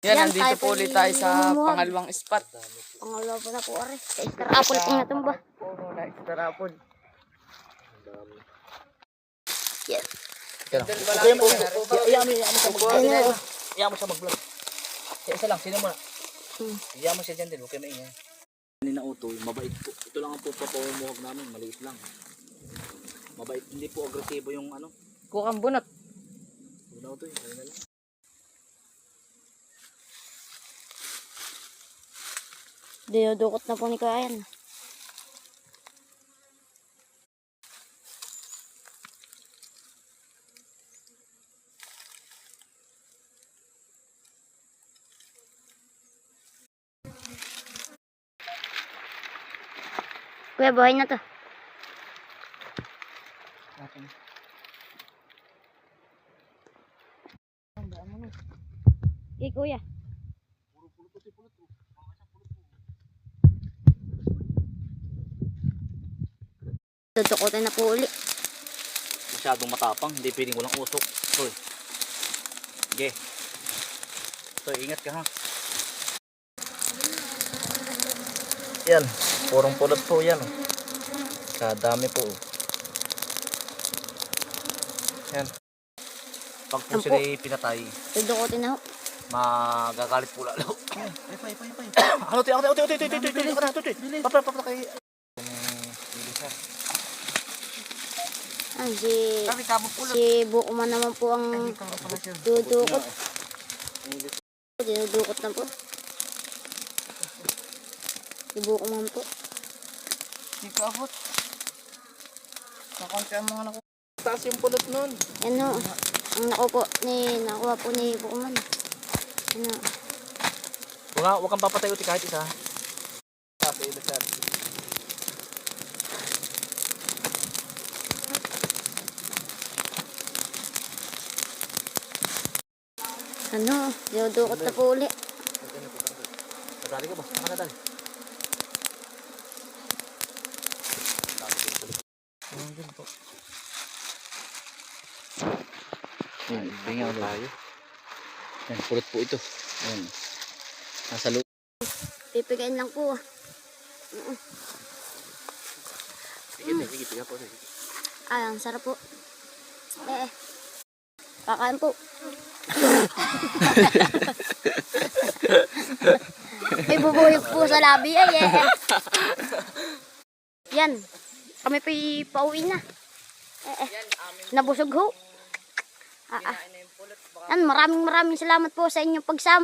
Yan, nandito po ulit tayo sa pangalawang spot. Pangalawa po na po, are. Sa Easter apple pong natumba. Oo, na Easter apple. Yes. Iyan mo siya mag-vlog. Isa lang, sino mo na? Iyan mo siya dyan din, huwag kayo maingay. Kanina utoy, mabait po. Ito lang ang po papawumuhag namin, maliit lang. Mabait, hindi po agresibo yung ano. Kukang bunot. Una utoy, kanina lang. Dinudukot na po ni Kayan. Kuya, buhay na to. Eh, kuya. Tutukotin na po uli. Masyadong matapang, hindi pwedeng walang usok. Utoy. Sige. Utoy, ingat ka ha. Yan, purong pulot po yan. Kadami po. Yan. Pag po Yan po. sila pinatay, Tutukotin na ho. magagalit po lalo. Ano tayo? Papa kay Ah, si Bukuman naman po ang dudukot. Dinudukot na po. Si Bukuman po. Hindi ka abot. Kakunti ang mga naku. Taas yung pulot nun. Yan ho. Ang nakuha po ni Bukuman. Ano? Huwag kang papatay uti kahit isa. Tapos ilagay. Ano? Dinudukot na po uli. Nadali ka ba? Saan ka nadali? Yan, bingaw tayo. Yan, pulot po ito. Yan. Nasa loob. Pipigain lang po. Sige po. Ah, ang sarap po. Kakain po. May bubuhig po sa labi ay Yan. Kami pauwi na. Nabusog ho. Yan, maraming salamat po sa inyong pagsama.